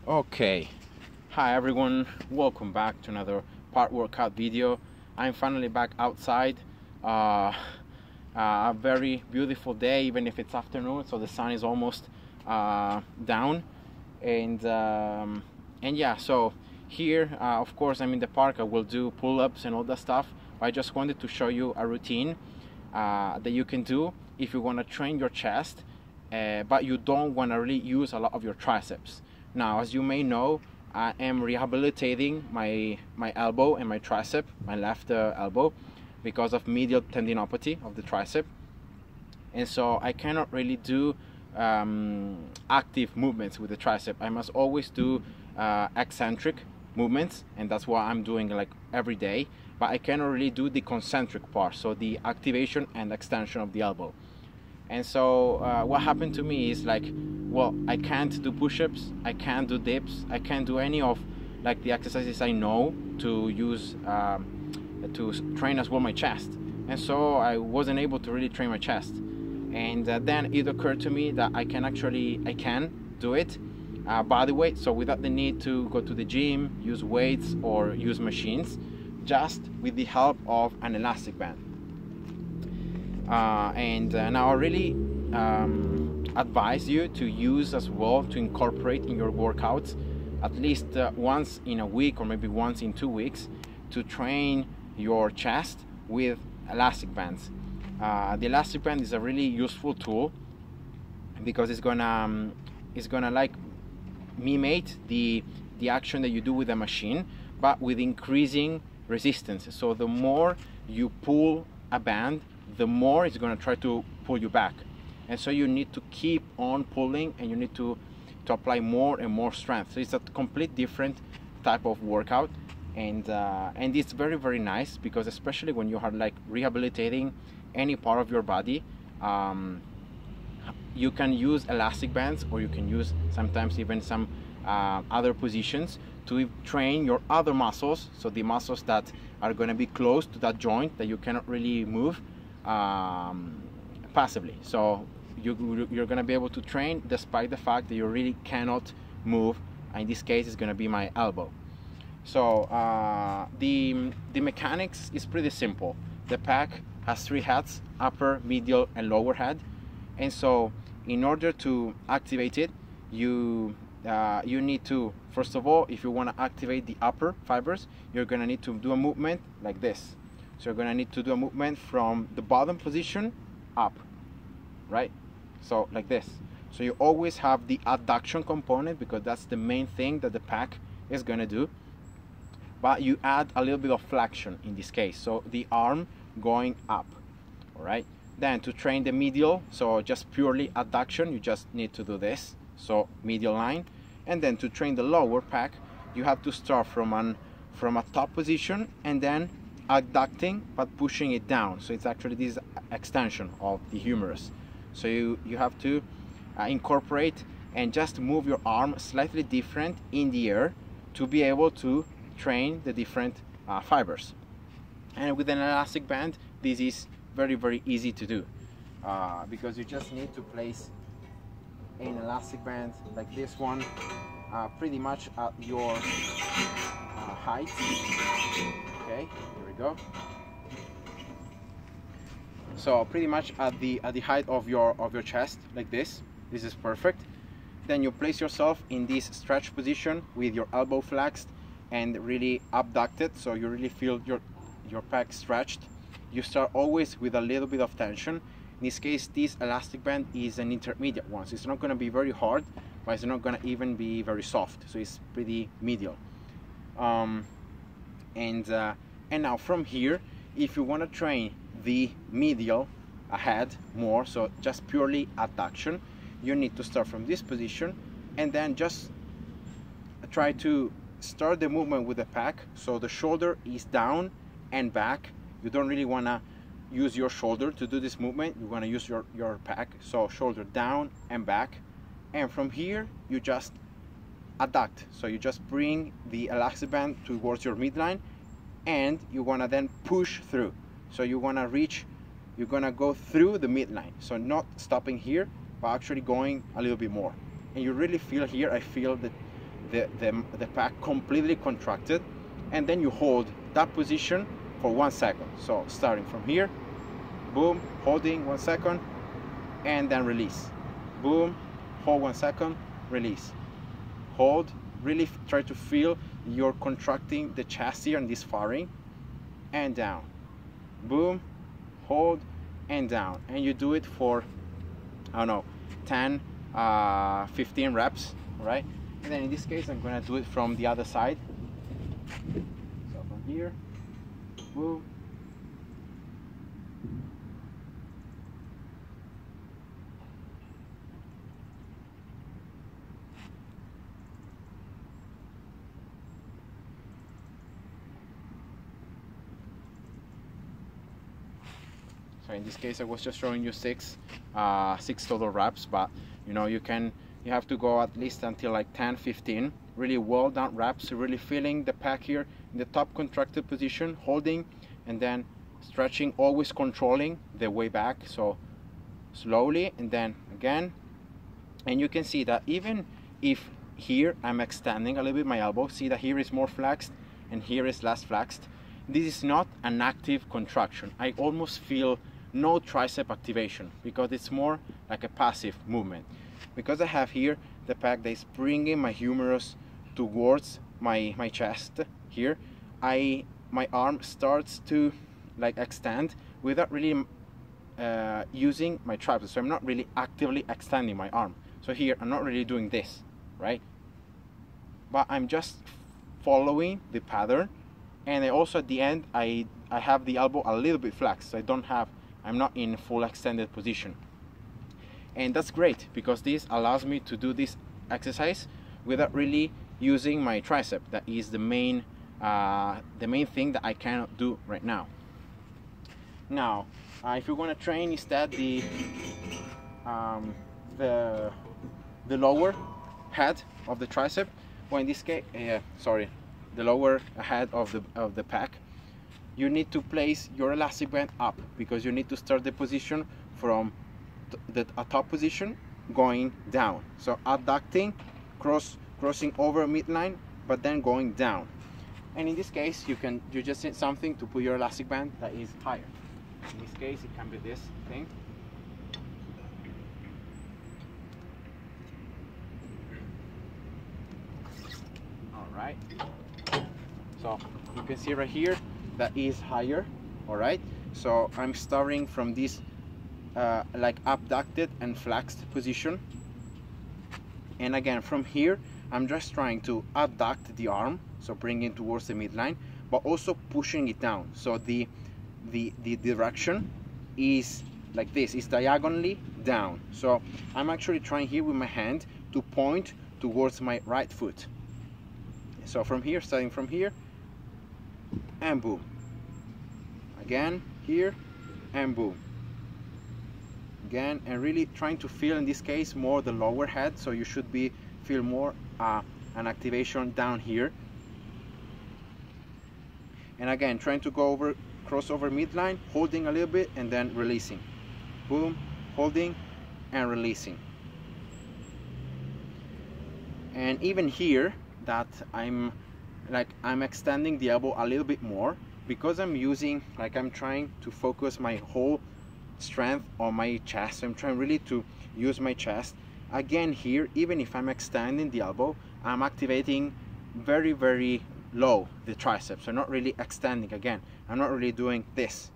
Okay, hi everyone, welcome back to another part workout video. I'm finally back outside. A very beautiful day, even if it's afternoon, so the sun is almost down. And yeah, so here of course I'm in the park. I will do pull-ups and all that stuff. I just wanted to show you a routine that you can do if you want to train your chest, but you don't want to really use a lot of your triceps. Now, as you may know, I am rehabilitating my elbow and my tricep, my left elbow, because of medial tendinopathy of the tricep. And so I cannot really do active movements with the tricep. I must always do eccentric movements, and that's what I'm doing like every day. But I cannot really do the concentric part, so the activation and extension of the elbow. And so what happened to me is like, well, I can't do push-ups, I can't do dips, I can't do any of like the exercises I know to use to train as well my chest. And so I wasn't able to really train my chest. And then it occurred to me that I can do it body weight, so without the need to go to the gym, use weights or use machines, just with the help of an elastic band. Now I really advise you to use as well, to incorporate in your workouts at least once in a week or maybe once in 2 weeks, to train your chest with elastic bands. The elastic band is a really useful tool because it's gonna like mimic the action that you do with a machine, but with increasing resistance. So the more you pull a band, the more it's going to try to pull you back. And so you need to keep on pulling, and you need to apply more and more strength. So it's a complete different type of workout, and it's very, very nice, because especially when you are like rehabilitating any part of your body, you can use elastic bands, or you can use sometimes even some other positions to train your other muscles, so the muscles that are going to be close to that joint that you cannot really move passively. So you're going to be able to train despite the fact that you really cannot move. In this case, it's going to be my elbow. So the mechanics is pretty simple. The pack has 3 heads: upper, medial, and lower head. And so in order to activate it, you need to, first of all, if you want to activate the upper fibers, you're going to need to do a movement like this. So you're going to need to do a movement from the bottom position up, right? So like this. So you always have the adduction component, because that's the main thing that the pack is going to do. But you add a little bit of flexion in this case, so the arm going up, all right? Then to train the medial, so just purely adduction, you just need to do this, so medial line. And then to train the lower pack, you have to start from a top position and then adducting but pushing it down. So it's actually this extension of the humerus. So you have to incorporate and just move your arm slightly different in the air to be able to train the different fibers. And with an elastic band, this is very, very easy to do, because you just need to place an elastic band like this one pretty much at your height. Okay, here we go. So pretty much at the height of your chest, like this. This is perfect. Then you place yourself in this stretch position with your elbow flexed and really abducted, so you really feel your pec stretched. You start always with a little bit of tension. In this case, this elastic band is an intermediate one, so it's not going to be very hard, but it's not going to even be very soft, so it's pretty medial. And now from here, if you want to train the medial ahead more, so just purely adduction, you need to start from this position and then just try to start the movement with the pack, so the shoulder is down and back. You don't really want to use your shoulder to do this movement. You want to use your pack, so shoulder down and back. And from here you just adduct, so you just bring the elastic band towards your midline, and you want to then push through. So you want to reach, you're going to go through the midline, so not stopping here but actually going a little bit more. And you really feel here, I feel that the pack completely contracted, and then you hold that position for 1 second. So starting from here, boom, holding 1 second, and then release. Boom, hold 1 second, release. Hold, really try to feel you're contracting the chest here and this firing, and down. Boom, hold, and down. And you do it for, I don't know, 10, 15 reps, right? And then in this case, I'm gonna do it from the other side. So from here, boom. So in this case, I was just showing you six total reps, but you know, you have to go at least until like 10, 15 really well done reps, really feeling the pack here in the top contracted position, holding, and then stretching, always controlling the way back. So slowly, and then again. And you can see that even if here I'm extending a little bit my elbow, see that here is more flexed and here is less flexed. This is not an active contraction. I almost feel no tricep activation because it's more like a passive movement. Because I have here the pack that is bringing my humerus towards my chest here, my arm starts to like extend without really using my triceps. So I'm not really actively extending my arm. So here I'm not really doing this, right? But I'm just following the pattern. And I also at the end I have the elbow a little bit flexed, so I'm not in full extended position. And that's great because this allows me to do this exercise without really using my tricep. That is the main thing that I cannot do right now. Now, if you're going to train instead the lower head of the tricep, well in this case, the lower head of the pack, you need to place your elastic band up because you need to start the position from the top position going down. So abducting, crossing over midline, but then going down. And in this case, you just need something to put your elastic band that is higher. In this case, it can be this thing. All right. So you can see right here that is higher. All right. So I'm starting from this like abducted and flexed position, and again from here I'm just trying to abduct the arm, so bring it towards the midline, but also pushing it down. So the direction is like this, is diagonally down. So I'm actually trying here with my hand to point towards my right foot. So from here, starting from here, and boom. Again here, and boom. Again, and really trying to feel in this case more the lower head, so you should feel more an activation down here. And again, trying to go cross over midline, holding a little bit and then releasing. Boom, holding and releasing. And even here that I'm extending the elbow a little bit more because I'm trying to focus my whole strength on my chest. So I'm trying really to use my chest. Again here, even if I'm extending the elbow, I'm activating very, very low the triceps. I'm not really extending. Again, I'm not really doing this.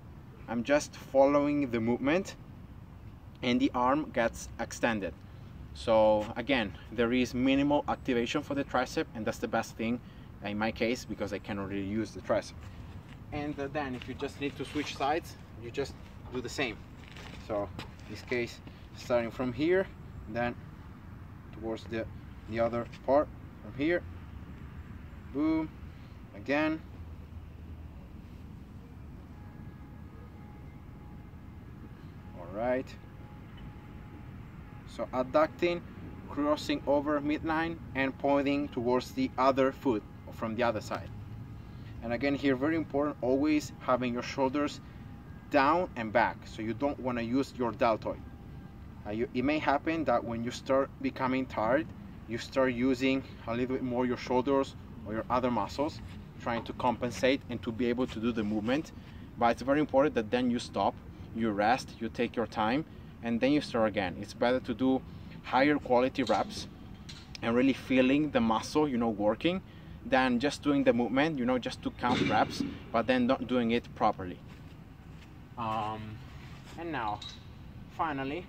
I'm just following the movement and the arm gets extended. So again, there is minimal activation for the tricep, and that's the best thing in my case because I cannot really use the tricep. And then if you just need to switch sides, you just do the same. So in this case, starting from here, then towards the other part from here, boom, again, all right. So abducting, crossing over midline and pointing towards the other foot from the other side. And again here, very important, always having your shoulders down and back, so you don't want to use your deltoid. It may happen that when you start becoming tired, you start using a little bit more your shoulders or your other muscles, trying to compensate and to be able to do the movement. But it's very important that then you stop, you rest, you take your time, and then you start again. It's better to do higher quality reps and really feeling the muscle, you know, working, than just doing the movement, you know, just to count reps, but then not doing it properly. And now, finally,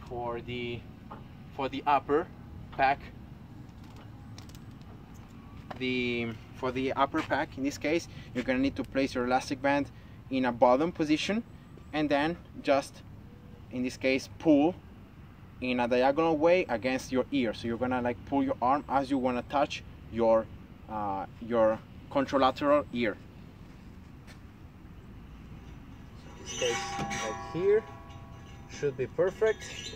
for the upper pack, for the upper pack, in this case, you're gonna need to place your elastic band in a bottom position, and then just, in this case, pull in a diagonal way against your ear. So you're gonna like pull your arm as you wanna touch your contralateral ear. So in this case, like here, should be perfect. Here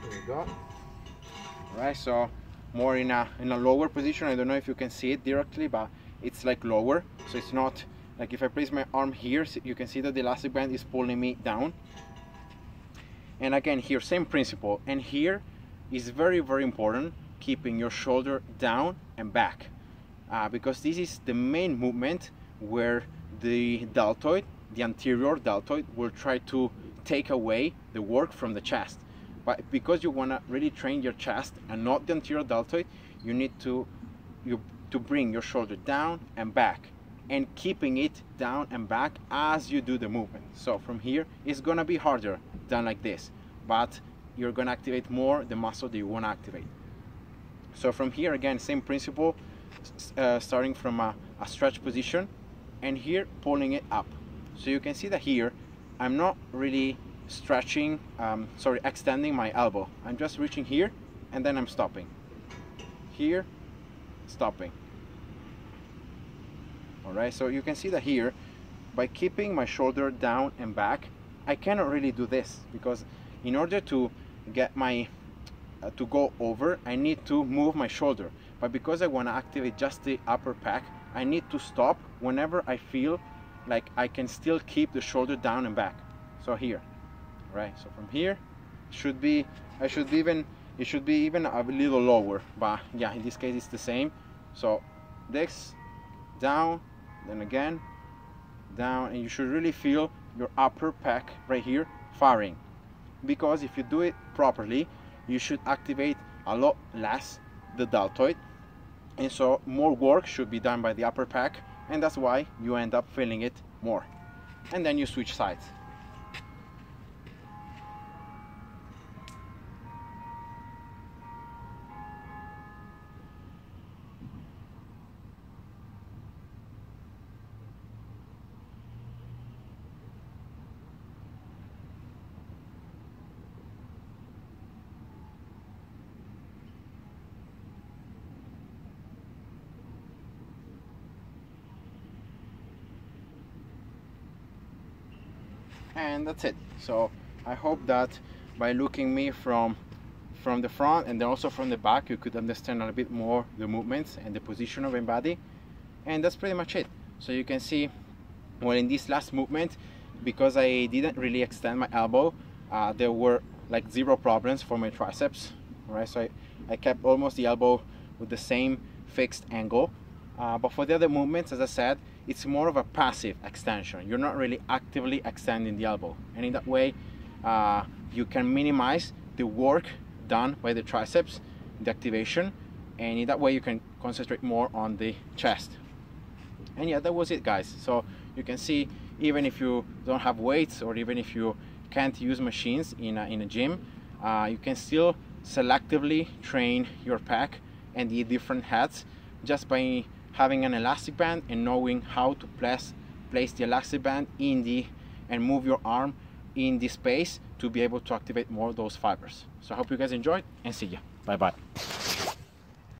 we go. All right, so more in a lower position. I don't know if you can see it directly, but it's like lower, so it's not like if I place my arm here, you can see that the elastic band is pulling me down. And again, here, same principle. And here is very, very important, keeping your shoulder down and back, because this is the main movement where the deltoid, the anterior deltoid, will try to take away the work from the chest. But because you want to really train your chest and not the anterior deltoid, you need to bring your shoulder down and back, and keeping it down and back as you do the movement. So from here, it's gonna be harder than like this, but you're gonna activate more the muscle that you wanna activate. So from here, again, same principle, starting from a stretch position, and here pulling it up. So you can see that here, I'm not really stretching, extending my elbow. I'm just reaching here, and then I'm stopping. Here, stopping. All right, so you can see that here, by keeping my shoulder down and back, I cannot really do this, because in order to get my to go over, I need to move my shoulder. But because I want to activate just the upper pack, I need to stop whenever I feel like I can still keep the shoulder down and back. So here, right? So from here, it should be even a little lower, but yeah, in this case it's the same. So this, down, then again, down, and you should really feel your upper pack right here firing, because if you do it properly, you should activate a lot less the deltoid, and so more work should be done by the upper pack, and that's why you end up feeling it more. And then you switch sides. And that's it. So I hope that by looking me from the front and then also from the back, you could understand a little bit more the movements and the position of my body. And that's pretty much it. So you can see, well, in this last movement, because I didn't really extend my elbow, there were like zero problems for my triceps, right? So I kept almost the elbow with the same fixed angle. But for the other movements, as I said, it's more of a passive extension. You're not really actively extending the elbow. And in that way, you can minimize the work done by the triceps, the activation, and in that way you can concentrate more on the chest. And yeah, that was it, guys. So you can see, even if you don't have weights, or even if you can't use machines in a gym, you can still selectively train your pack and the different heads just by having an elastic band and knowing how to place the elastic band in and move your arm in the space to be able to activate more of those fibers. So I hope you guys enjoyed, and see ya. Bye bye.